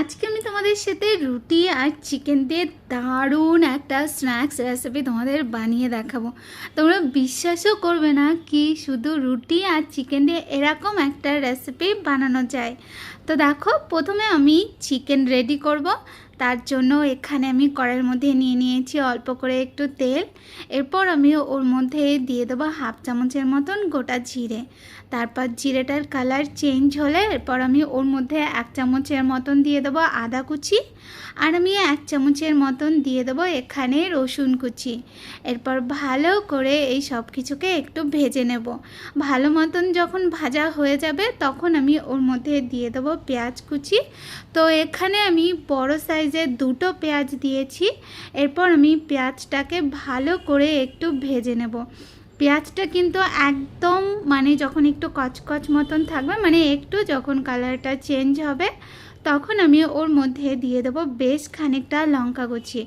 আজকে আমি তোমাদের সাথে রুটি আর চিকেন দিয়ে দারুণ একটা স্ন্যাক্স রেসিপি তোমাদের বানিয়ে দেখাবো। তোমরা বিশ্বাসও করবে না কি শুধু রুটি আর চিকেন দিয়ে এরকম একটা রেসিপি বানানো যায়। তো দেখো, প্রথমে আমি চিকেন রেডি করব। তার জন্য এখানে আমি কড়াইয়ের মধ্যে নিয়ে নিয়েছি অল্প করে একটু তেল। এরপর আমি ওর মধ্যে দিয়ে দেবো হাফ চামচের মতন গোটা জিরে। তারপর জিরেটার কালার চেঞ্জ হলে এরপর আমি ওর মধ্যে 1 চামচের মতন দিয়ে দেবো আদা কুচি, আর আমি 1 চামচের মতন দিয়ে দেবো এখানে রসুন কুচি। এরপর ভালো করে এই সব কিছুকে একটু ভেজে নেব। ভালো মতন যখন ভাজা হয়ে যাবে তখন আমি ওর মধ্যে দিয়ে দেবো পেঁয়াজ কুচি। তো এখানে আমি বড় সাইজের 2টো পেঁয়াজ দিয়েছি। এরপর আমি পেঁয়াজটাকে ভালো করে একটু ভেজে নেব। পেঁয়াজটা কিন্তু একদম যখন একটু কচকচ মতন থাকবে, একটু যখন কালারটা চেঞ্জ হবে তখন আমি ওর মধ্যে দিয়ে দেবো বেশ খানিকটা লঙ্কা কুচি।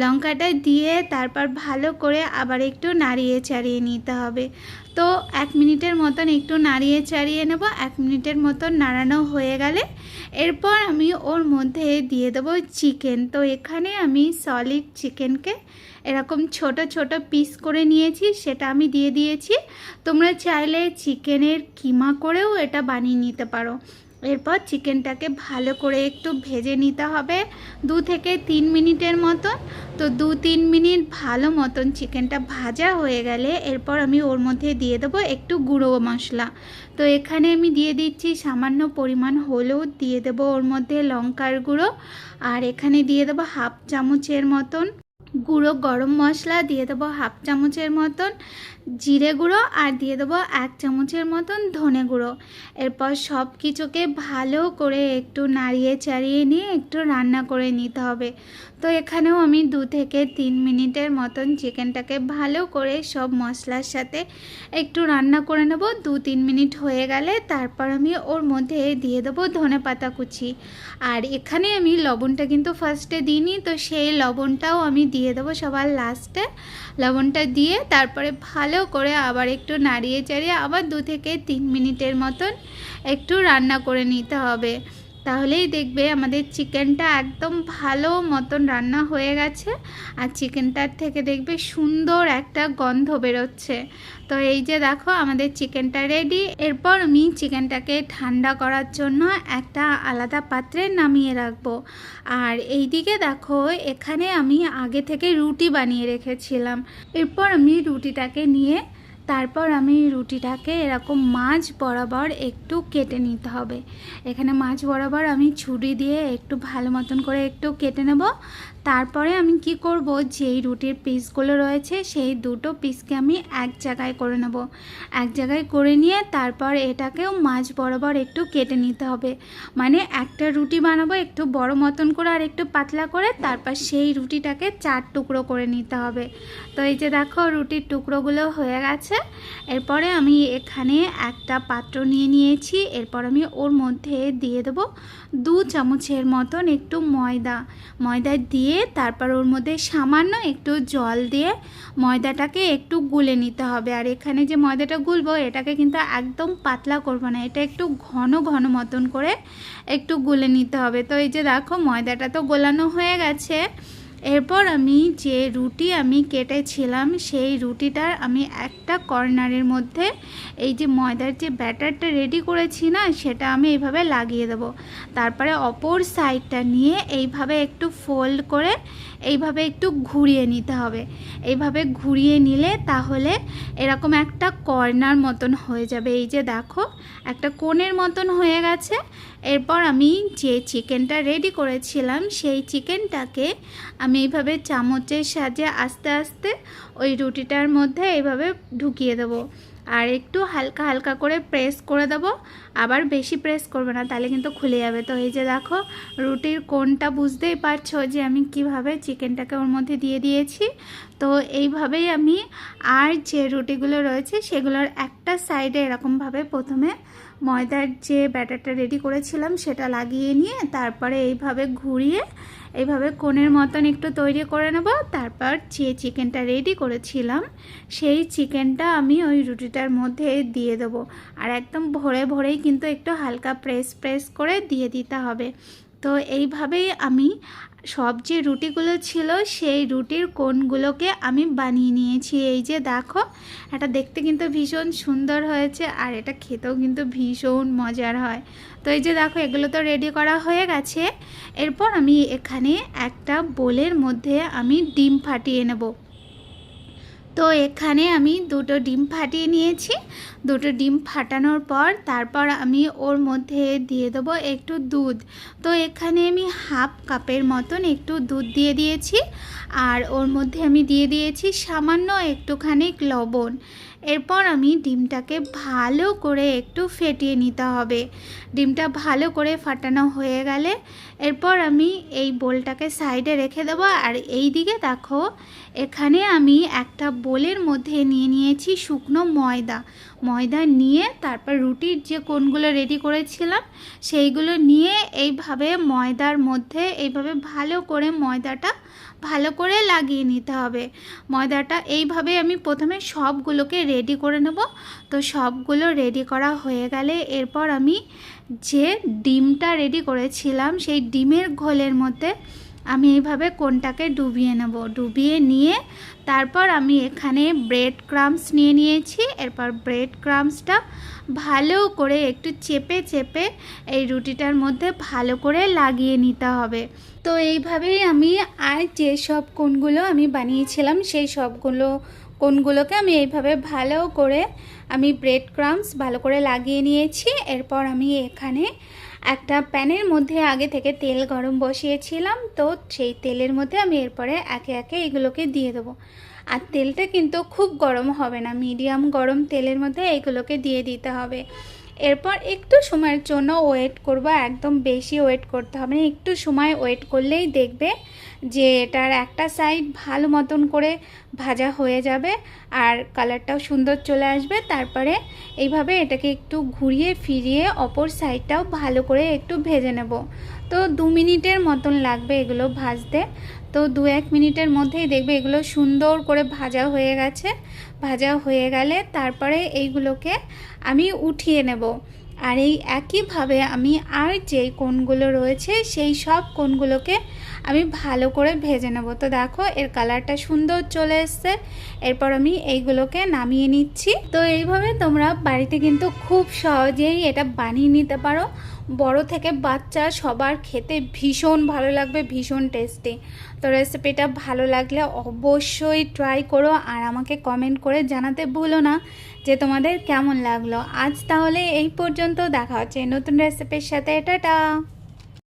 লঙ্কাটা দিয়ে তারপর ভালো করে আবার একটু নাড়িয়ে চাড়িয়ে নিতে হবে। তো 1 মিনিটের মতন একটু নাড়িয়ে চাড়িয়ে নেব। 1 মিনিটের মতন নাড়ানো হয়ে গেলে এরপর আমি ওর মধ্যে দিয়ে দেবো চিকেন। তো এখানে আমি সলিড চিকেনকে এরকম ছোট ছোট পিস করে নিয়েছি, সেটা আমি দিয়ে দিয়েছি। তোমরা চাইলে চিকেনের কিমা করেও এটা বানিয়ে নিতে পারো। এরপর চিকেনটাকে ভালো করে একটু ভেজে নিতে হবে 2 থেকে 3 মিনিটের মতন। তো 2-3 মিনিট ভালো মতন চিকেনটা ভাজা হয়ে গেলে এরপর আমি ওর মধ্যে দিয়ে দেবো একটু গুঁড়ো মশলা। তো এখানে আমি দিয়ে দিচ্ছি সামান্য পরিমাণ হলুদ, দিয়ে দেবো ওর মধ্যে লঙ্কার গুঁড়ো, আর এখানে দিয়ে দেবো হাফ চামচের মতন গুঁড়ো গরম মশলা, দিয়ে দেবো হাফ চামচের মতন জিরে গুঁড়ো, আর দিয়ে দেবো 1 চামচের মতন ধনে গুঁড়ো। এরপর সব কিছুকে ভালো করে একটু নাড়িয়ে চাড়িয়ে নিয়ে একটু রান্না করে নিতে হবে। তো এখানেও আমি 2 থেকে 3 মিনিটের মতন চিকেনটাকে ভালো করে সব মশলার সাথে একটু রান্না করে নেব। 2-3 মিনিট হয়ে গেলে তারপর আমি ওর মধ্যে দিয়ে দেবো ধনেপাতা কুচি। আর এখানে আমি লবণটা কিন্তু ফার্স্টে দিইনি, তো সেই লবণটাও আমি দিয়ে দেবো সবার লাস্টে। লবণটা দিয়ে তারপরে ভালো করে আবার একটু নাড়িয়ে চাড়িয়ে আবার 2 থেকে 3 মিনিটের মতন একটু রান্না করে নিতে হবে। তাহলেই দেখবে আমাদের চিকেনটা একদম ভালো মতন রান্না হয়ে গেছে, আর চিকেনটার থেকে দেখবে সুন্দর একটা গন্ধ বেরোচ্ছে। তো এই যে দেখো আমাদের চিকেনটা রেডি। এরপর আমি চিকেনটাকে ঠান্ডা করার জন্য একটা আলাদা পাত্রে নামিয়ে রাখবো। আর এই দিকে দেখো এখানে আমি আগে থেকে রুটি বানিয়ে রেখেছিলাম। এরপর আমি রুটিটাকে নিয়ে তারপর আমি রুটিটাকে এরকম মাঝ বরাবর একটু কেটে নিতে হবে। এখানে মাঝ বরাবর আমি ছুরি দিয়ে একটু ভালো মতন করে একটু কেটে নেব। তারপরে আমি কি করব, যেই রুটির পিসগুলো রয়েছে সেই 2টো পিসকে আমি এক জায়গায় করে নেব। এক জায়গায় করে নিয়ে তারপর এটাকেও মাঝ বরাবর একটু কেটে নিতে হবে। একটা রুটি বানাবো একটু বড় মতন করে আর একটু পাতলা করে, তারপর সেই রুটিটাকে 4 টুকরো করে নিতে হবে। তো এই যে দেখো রুটির টুকরোগুলো হয়ে গেছে। এরপরে আমি এখানে একটা পাত্র নিয়ে নিয়েছি। এরপর আমি ওর মধ্যে দিয়ে দেবো 2 চামচের মতন একটু ময়দা দিয়ে তারপর ওর মধ্যে সামান্য একটু জল দিয়ে ময়দাটাকে একটু গুলে নিতে হবে। আর এখানে যে ময়দাটা গুলবো এটাকে কিন্তু একদম পাতলা করবো না, এটা একটু ঘন ঘন মতন করে একটু গুলে নিতে হবে। তো এই যে দেখো ময়দাটা তো গোলানো হয়ে গেছে। এরপর আমি যে রুটি আমি কেটেছিলাম সেই রুটিটার আমি একটা কর্নারের মধ্যে এই যে ময়দার যে ব্যাটারটা রেডি করেছি না, সেটা আমি এইভাবে লাগিয়ে দেবো। তারপরে অপর সাইডটা নিয়ে এইভাবে একটু ফোল্ড করে এইভাবে একটু ঘুরিয়ে নিতে হবে। এইভাবে ঘুরিয়ে নিলে তাহলে এরকম একটা কর্নার মতন হয়ে যাবে। এই যে দেখো একটা কোণের মতন হয়ে গেছে। এরপর আমি যে চিকেনটা রেডি করেছিলাম সেই চিকেনটাকে আমি এইভাবে চামচের সাহায্যে আস্তে আস্তে ওই রুটিটার মধ্যে এইভাবে ঢুকিয়ে দেবো। আর একটু হালকা হালকা করে প্রেস করে দেবো, আবার বেশি প্রেস করবে না, তাহলে কিন্তু খুলে যাবে। তো এই যে দেখো রুটির কোণটা বুঝতেই পারছো যে আমি কিভাবে চিকেনটাকে ওর মধ্যে দিয়ে দিয়েছি। তো এইভাবেই আমি আর যে রুটিগুলো রয়েছে সেগুলোর একটা সাইডে এরকমভাবে প্রথমে ময়দার যে ব্যাটারটা রেডি করেছিলাম সেটা লাগিয়ে নিয়ে তারপরে এইভাবে ঘুরিয়ে এইভাবে কোণের মতন একটু তৈরি করে নেব। তারপর যে চিকেনটা রেডি করেছিলাম সেই চিকেনটা আমি ওই রুটিটার মধ্যে দিয়ে দেবো। আর একদম ভরে ভরেই কিন্তু একটু হালকা প্রেস করে দিয়ে দিতে হবে। তো এইভাবেই আমি সব যে রুটিগুলো ছিল সেই রুটির কোণগুলোকে আমি বানিয়ে নিয়েছি। এই যে দেখো, এটা দেখতে কিন্তু ভীষণ সুন্দর হয়েছে আর এটা খেতেও কিন্তু ভীষণ মজার হয়। তো এই যে দেখো, এগুলো তো রেডি করা হয়ে গেছে। এরপর আমি এখানে একটা বোলের মধ্যে আমি ডিম ফাটিয়ে নেব। তো এখানে আমি দুটো ডিম ফাটিয়ে নিয়েছি। দুটো ডিম ফাটানোর পর তারপর আমি ওর মধ্যে দিয়ে দেবো একটু দুধ। তো এখানে আমি হাফ কাপের মতন একটু দুধ দিয়ে দিয়েছি আর ওর মধ্যে আমি দিয়ে দিয়েছি সামান্য একটুখানি লবণ। এরপর আমি ডিমটাকে ভালো করে একটু ফেটিয়ে নিতে হবে। ডিমটা ভালো করে ফাটানো হয়ে গেলে এরপর আমি এই বোলটাকে সাইডে রেখে দেবো। আর এই দিকে দেখো, এখানে আমি একটা বোলের মধ্যে নিয়ে নিয়েছি শুকনো ময়দা নিয়ে তারপর রুটির যে কোণগুলো রেডি করেছিলাম সেইগুলো নিয়ে এইভাবে ময়দার মধ্যে এইভাবে ভালো করে ময়দাটা ভালো করে লাগিয়ে নিতে হবে। ময়দাটা এইভাবে আমি প্রথমে সবগুলোকে রেডি করে নেব। তো সবগুলো রেডি করা হয়ে গেলে এরপর আমি যে ডিমটা রেডি করেছিলাম সেই ডিমের ঘোলের মধ্যে আমি এইভাবে কোণটাকে ডুবিয়ে নেব। ডুবিয়ে নিয়ে তারপর আমি এখানে ব্রেড ক্রাম্বস নিয়ে নিয়েছি। এরপর ব্রেড ক্রাম্বসটা ভালো করে একটু চেপে চেপে এই রুটিটার মধ্যে ভালো করে লাগিয়ে নিতে হবে। তো এইভাবেই আমি আর যেসব কোণগুলো আমি বানিয়েছিলাম সেই সবগুলো কোণগুলোকে আমি এইভাবে ভালো করে আমি ব্রেড ক্রাম্বস ভালো করে লাগিয়ে নিয়েছি। এরপর আমি এখানে একটা প্যানের মধ্যে আগে থেকে তেল গরম বসিয়েছিলাম। তো সেই তেলের মধ্যে আমি এরপরে একে একে এগুলোকে দিয়ে দেবো। আর তেলটা কিন্তু খুব গরম হবে না, মিডিয়াম গরম তেলের মধ্যে এইগুলোকে দিয়ে দিতে হবে। এরপর একটু সময়ের জন্য ওয়েট করব, একদম বেশি ওয়েট করতে হবে না, একটু সময় ওয়েট করলেই দেখবে যে এটার একটা সাইড ভালো মতন করে ভাজা হয়ে যাবে আর কালারটাও সুন্দর চলে আসবে। তারপরে এইভাবে এটাকে একটু ঘুরিয়ে ফিরিয়ে অপর সাইডটাও ভালো করে একটু ভেজে নেব। তো 2 মিনিটের মতন লাগবে এগুলো ভাজতে। তো 2-1 মিনিটের মধ্যেই দেখবে এগুলো সুন্দর করে ভাজা হয়ে গেছে। ভাজা হয়ে গেলে তারপরে এইগুলোকে আমি উঠিয়ে নেব। আর এই একইভাবে আমি আর যেই কোণগুলো রয়েছে সেই সব কোণগুলোকে আমি ভালো করে ভেজে নেব। তো দেখো, এর কালারটা সুন্দর চলে এসছে। এরপর আমি এইগুলোকে নামিয়ে নিচ্ছি। তো এইভাবে তোমরা বাড়িতে কিন্তু খুব সহজেই এটা বানিয়ে নিতে পারো। বড় থেকে বাচ্চা সবার খেতে ভীষণ ভালো লাগবে, ভীষণ টেস্টি। তো রেসিপিটা ভালো লাগলে অবশ্যই ট্রাই করো আর আমাকে কমেন্ট করে জানাতে ভুলো না যে তোমাদের কেমন লাগলো। আজ তাহলে এই পর্যন্ত, দেখা হচ্ছে নতুন রেসিপির সাথে। টাটা।